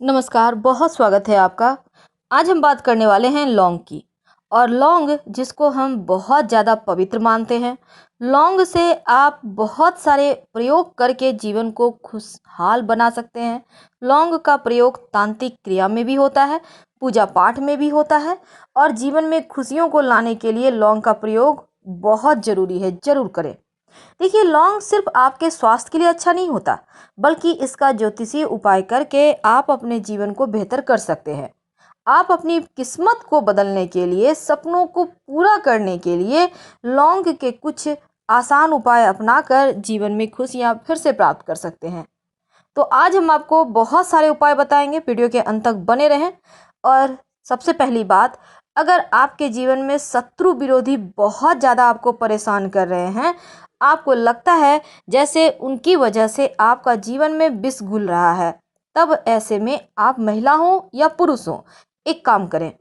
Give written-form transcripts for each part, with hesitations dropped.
नमस्कार, बहुत स्वागत है आपका। आज हम बात करने वाले हैं लौंग की। और लौंग जिसको हम बहुत ज़्यादा पवित्र मानते हैं। लौंग से आप बहुत सारे प्रयोग करके जीवन को खुशहाल बना सकते हैं। लौंग का प्रयोग तांत्रिक क्रिया में भी होता है, पूजा पाठ में भी होता है और जीवन में खुशियों को लाने के लिए लौंग का प्रयोग बहुत ज़रूरी है, ज़रूर करें। देखिए, लौंग सिर्फ आपके स्वास्थ्य के लिए अच्छा नहीं होता, बल्कि इसका ज्योतिषीय उपाय करके आप अपने जीवन को बेहतर कर सकते हैं। आप अपनी किस्मत को बदलने के लिए, सपनों को पूरा करने के लिए लौंग के कुछ आसान उपाय अपनाकर जीवन में खुशियां फिर से प्राप्त कर सकते हैं। तो आज हम आपको बहुत सारे उपाय बताएंगे, वीडियो के अंत तक बने रहें। और सबसे पहली बात, अगर आपके जीवन में शत्रु विरोधी बहुत ज़्यादा आपको परेशान कर रहे हैं, आपको लगता है जैसे उनकी वजह से आपका जीवन में विष घुल रहा है, तब ऐसे में आप महिला हो या पुरुष हो, एक काम करें।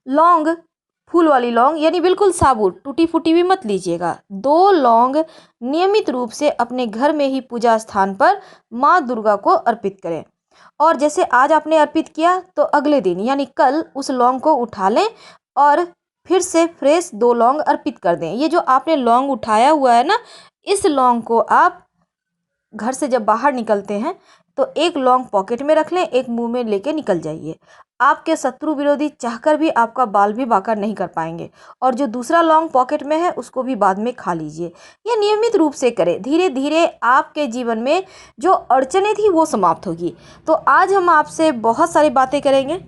लौंग, फूल वाली लौंग यानी बिल्कुल साबुत, टूटी फूटी भी मत लीजिएगा। 2 लौंग नियमित रूप से अपने घर में ही पूजा स्थान पर माँ दुर्गा को अर्पित करें। और जैसे आज आपने अर्पित किया तो अगले दिन यानी कल उस लौंग को उठा लें और फिर से फ्रेश 2 लौंग अर्पित कर दें। ये जो आपने लौंग उठाया हुआ है ना, इस लौंग को आप घर से जब बाहर निकलते हैं तो एक लौंग पॉकेट में रख लें, एक मुंह में लेके निकल जाइए। आपके शत्रु विरोधी चाहकर भी आपका बाल भी बांका नहीं कर पाएंगे। और जो दूसरा लौंग पॉकेट में है उसको भी बाद में खा लीजिए। यह नियमित रूप से करें, धीरे धीरे आपके जीवन में जो अड़चनें थी वो समाप्त होगी। तो आज हम आपसे बहुत सारी बातें करेंगे,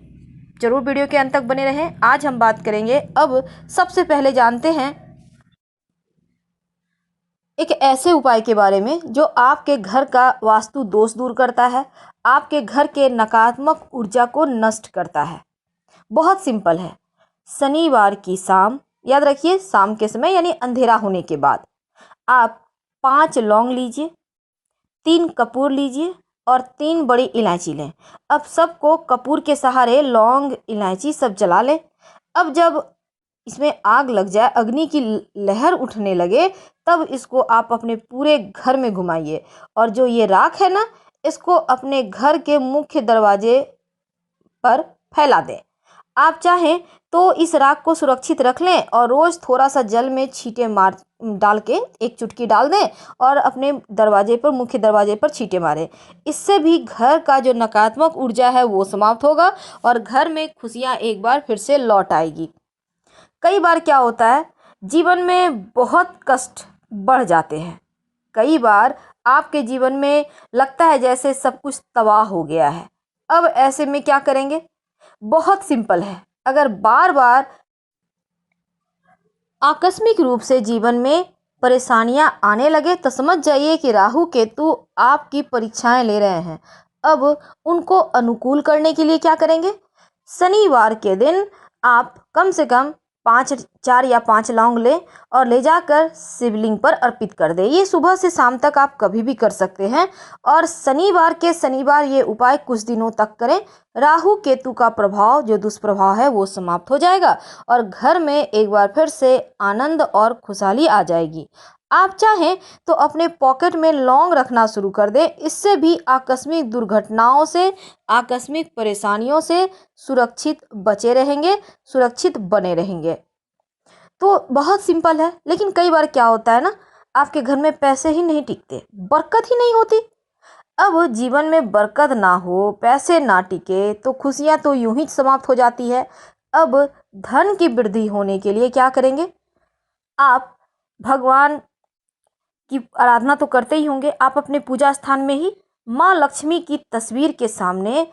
जरूर वीडियो के अंत तक बने रहें। आज हम बात करेंगे, अब सबसे पहले जानते हैं एक ऐसे उपाय के बारे में जो आपके घर का वास्तु दोष दूर करता है, आपके घर के नकारात्मक ऊर्जा को नष्ट करता है। बहुत सिंपल है। शनिवार की शाम, याद रखिए शाम के समय यानी अंधेरा होने के बाद, आप 5 लौंग लीजिए, 3 कपूर लीजिए और 3 बड़ी इलायची लें। अब सबको कपूर के सहारे लौंग इलायची सब जला लें। अब जब इसमें आग लग जाए, अग्नि की लहर उठने लगे, तब इसको आप अपने पूरे घर में घुमाइए। और जो ये राख है ना, इसको अपने घर के मुख्य दरवाजे पर फैला दें। आप चाहें तो इस राख को सुरक्षित रख लें और रोज़ थोड़ा सा जल में छींटे मार डाल के, एक चुटकी डाल दें और अपने दरवाजे पर, मुख्य दरवाजे पर छींटे मारें। इससे भी घर का जो नकारात्मक ऊर्जा है वो समाप्त होगा और घर में खुशियाँ एक बार फिर से लौट आएगी। कई बार क्या होता है, जीवन में बहुत कष्ट बढ़ जाते हैं। कई बार आपके जीवन में लगता है जैसे सब कुछ तबाह हो गया है। अब ऐसे में क्या करेंगे? बहुत सिंपल है। अगर बार बार आकस्मिक रूप से जीवन में परेशानियां आने लगे तो समझ जाइए कि राहु केतु आपकी परीक्षाएं ले रहे हैं। अब उनको अनुकूल करने के लिए क्या करेंगे? शनिवार के दिन आप कम से कम 4 या 5 लौंग लें और ले जाकर शिवलिंग पर अर्पित कर दें। ये सुबह से शाम तक आप कभी भी कर सकते हैं। और शनिवार के शनिवार ये उपाय कुछ दिनों तक करें। राहु केतु का प्रभाव, जो दुष्प्रभाव है, वो समाप्त हो जाएगा और घर में एक बार फिर से आनंद और खुशहाली आ जाएगी। आप चाहें तो अपने पॉकेट में लौंग रखना शुरू कर दें। इससे भी आकस्मिक दुर्घटनाओं से, आकस्मिक परेशानियों से सुरक्षित बचे रहेंगे, सुरक्षित बने रहेंगे। तो बहुत सिंपल है। लेकिन कई बार क्या होता है ना, आपके घर में पैसे ही नहीं टिकते, बरकत ही नहीं होती। अब जीवन में बरकत ना हो, पैसे ना टिके तो खुशियां तो यूं ही समाप्त हो जाती है। अब धन की वृद्धि होने के लिए क्या करेंगे? आप भगवान की आराधना तो करते ही होंगे। आप अपने पूजा स्थान में ही माँ लक्ष्मी की तस्वीर के सामने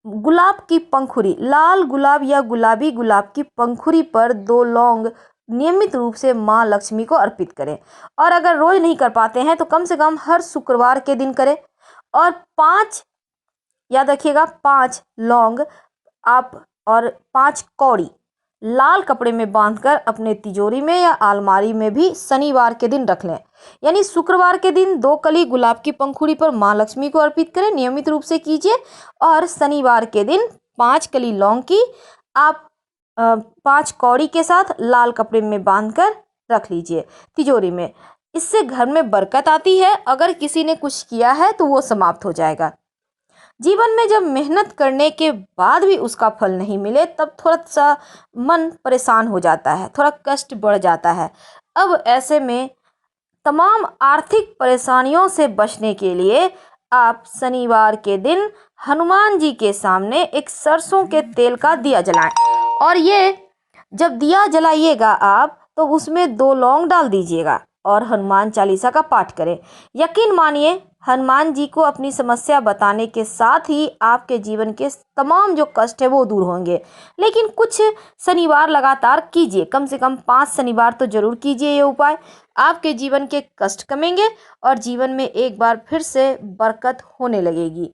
गुलाब की पंखुड़ी, लाल गुलाब या गुलाबी गुलाब की पंखुड़ी पर 2 लौंग नियमित रूप से माँ लक्ष्मी को अर्पित करें। और अगर रोज नहीं कर पाते हैं तो कम से कम हर शुक्रवार के दिन करें। और 5, याद रखिएगा, 5 लौंग आप और 5 कौड़ी लाल कपड़े में बांधकर अपने तिजोरी में या अलमारी में भी शनिवार के दिन रख लें। यानी शुक्रवार के दिन 2 कली गुलाब की पंखुड़ी पर माँ लक्ष्मी को अर्पित करें, नियमित रूप से कीजिए। और शनिवार के दिन 5 कली लौंग की आप 5 कौड़ी के साथ लाल कपड़े में बांधकर रख लीजिए तिजोरी में। इससे घर में बरकत आती है। अगर किसी ने कुछ किया है तो वो समाप्त हो जाएगा। जीवन में जब मेहनत करने के बाद भी उसका फल नहीं मिले तब थोड़ा सा मन परेशान हो जाता है, थोड़ा कष्ट बढ़ जाता है। अब ऐसे में तमाम आर्थिक परेशानियों से बचने के लिए आप शनिवार के दिन हनुमान जी के सामने एक सरसों के तेल का दिया जलाएं। और ये जब दिया जलाइएगा आप तो उसमें 2 लौंग डाल दीजिएगा और हनुमान चालीसा का पाठ करें। यकीन मानिए हनुमान जी को अपनी समस्या बताने के साथ ही आपके जीवन के तमाम जो कष्ट है वो दूर होंगे। लेकिन कुछ शनिवार लगातार कीजिए, कम से कम 5 शनिवार तो जरूर कीजिए ये उपाय। आपके जीवन के कष्ट कमेंगे और जीवन में एक बार फिर से बरकत होने लगेगी।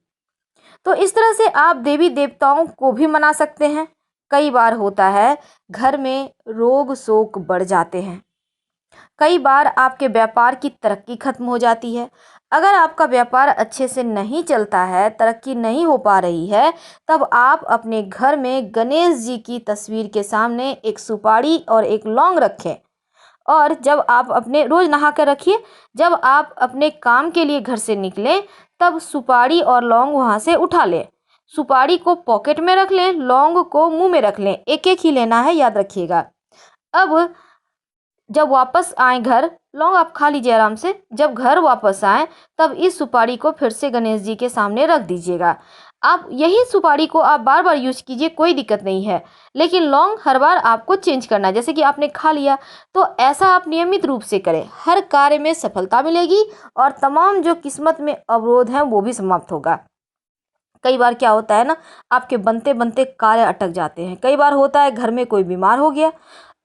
तो इस तरह से आप देवी देवताओं को भी मना सकते हैं। कई बार होता है घर में रोग शोक बढ़ जाते हैं, कई बार आपके व्यापार की तरक्की खत्म हो जाती है। अगर आपका व्यापार अच्छे से नहीं चलता है, तरक्की नहीं हो पा रही है, तब आप अपने घर में गणेश जी की तस्वीर के सामने एक सुपारी और एक लौंग रखें। और जब आप अपने रोज नहा कर रखिए, जब आप अपने काम के लिए घर से निकलें तब सुपारी और लौंग वहाँ से उठा लें। सुपारी को पॉकेट में रख लें, लौंग को मुंह में रख लें, एक एक ही लेना है, याद रखिएगा। अब जब वापस आए घर, लौंग आप खा लीजिए आराम से। जब घर वापस आए तब इस सुपारी को फिर से गणेश जी के सामने रख दीजिएगा। आप यही सुपारी को आप बार बार यूज कीजिए, कोई दिक्कत नहीं है। लेकिन लौंग हर बार आपको चेंज करना है, जैसे कि आपने खा लिया तो ऐसा आप नियमित रूप से करें। हर कार्य में सफलता मिलेगी और तमाम जो किस्मत में अवरोध हैं वो भी समाप्त होगा। कई बार क्या होता है ना, आपके बनते बनते कार्य अटक जाते हैं। कई बार होता है घर में कोई बीमार हो गया,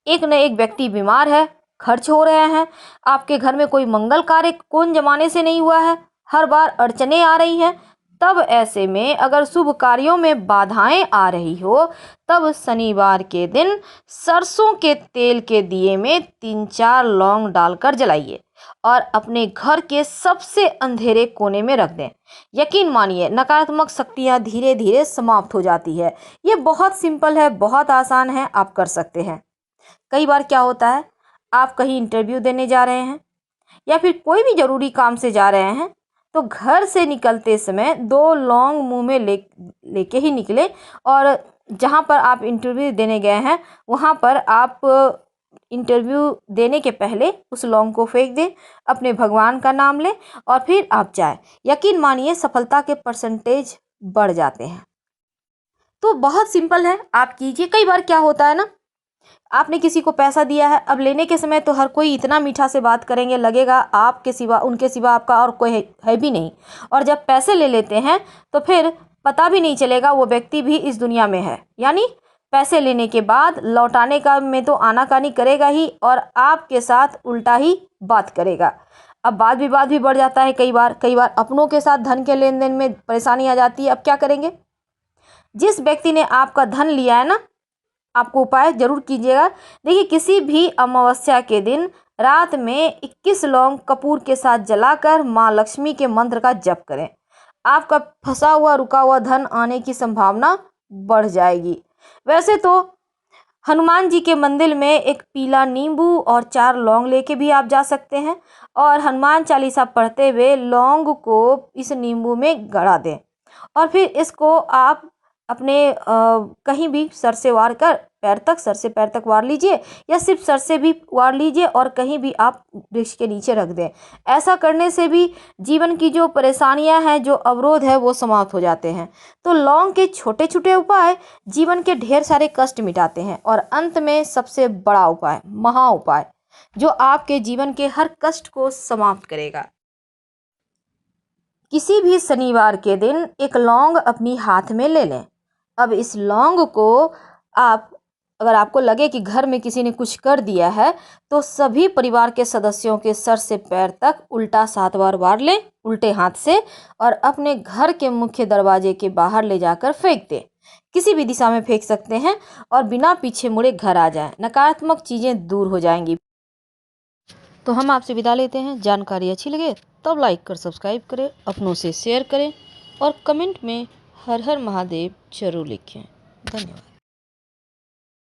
एक न एक व्यक्ति बीमार है, खर्च हो रहे हैं, आपके घर में कोई मंगल कार्य कौन जमाने से नहीं हुआ है, हर बार अड़चने आ रही हैं। तब ऐसे में अगर शुभ कार्यों में बाधाएं आ रही हो तब शनिवार के दिन सरसों के तेल के दिए में 3-4 लौंग डालकर जलाइए और अपने घर के सबसे अंधेरे कोने में रख दें। यकीन मानिए नकारात्मक शक्तियां धीरे धीरे समाप्त हो जाती है। ये बहुत सिंपल है, बहुत आसान है, आप कर सकते हैं। कई बार क्या होता है, आप कहीं इंटरव्यू देने जा रहे हैं या फिर कोई भी ज़रूरी काम से जा रहे हैं तो घर से निकलते समय 2 लौंग मुंह में लेके ही निकले और जहां पर आप इंटरव्यू देने गए हैं वहां पर आप इंटरव्यू देने के पहले उस लौंग को फेंक दें, अपने भगवान का नाम लें और फिर आप जाएं। यकीन मानिए सफलता के परसेंटेज बढ़ जाते हैं। तो बहुत सिंपल है, आप कीजिए। कई बार क्या होता है ना, आपने किसी को पैसा दिया है, अब लेने के समय तो हर कोई इतना मीठा से बात करेंगे, लगेगा आपके सिवा उनके सिवा आपका और कोई है भी नहीं। और जब पैसे ले लेते हैं तो फिर पता भी नहीं चलेगा वो व्यक्ति भी इस दुनिया में है। यानी पैसे लेने के बाद लौटाने का में तो आनाकानी करेगा ही और आपके साथ उल्टा ही बात करेगा। अब वाद भी बढ़ जाता है। कई बार अपनों के साथ धन के लेन देन में परेशानी आ जाती है। अब क्या करेंगे, जिस व्यक्ति ने आपका धन लिया है ना, आपको उपाय जरूर कीजिएगा। देखिए, किसी भी अमावस्या के दिन रात में 21 लौंग कपूर के साथ जलाकर माँ लक्ष्मी के मंत्र का जप करें। आपका फंसा हुआ रुका हुआ धन आने की संभावना बढ़ जाएगी। वैसे तो हनुमान जी के मंदिर में एक पीला नींबू और 4 लौंग लेके भी आप जा सकते हैं और हनुमान चालीसा पढ़ते हुए लौंग को इस नींबू में गड़ा दें और फिर इसको आप अपने कहीं भी सर से वार कर पैर तक, सर से पैर तक वार लीजिए या सिर्फ सर से भी वार लीजिए और कहीं भी आप वृक्ष के नीचे रख दें। ऐसा करने से भी जीवन की जो परेशानियां हैं, जो अवरोध है, वो समाप्त हो जाते हैं। तो लौंग के छोटे छोटे उपाय जीवन के ढेर सारे कष्ट मिटाते हैं और अंत में सबसे बड़ा उपाय, महा उपाय, जो आपके जीवन के हर कष्ट को समाप्त करेगा। किसी भी शनिवार के दिन एक लौंग अपनी हाथ में ले लें। अब इस लौंग को आप, अगर आपको लगे कि घर में किसी ने कुछ कर दिया है तो सभी परिवार के सदस्यों के सर से पैर तक उल्टा 7 बार वार लें उल्टे हाथ से और अपने घर के मुख्य दरवाजे के बाहर ले जाकर फेंक दें। किसी भी दिशा में फेंक सकते हैं और बिना पीछे मुड़े घर आ जाएं। नकारात्मक चीज़ें दूर हो जाएंगी। तो हम आपसे विदा लेते हैं। जानकारी अच्छी लगे तब लाइक कर सब्सक्राइब करें, अपनों से शेयर करें और कमेंट में हर हर महादेव जरूर लिखें। धन्यवाद।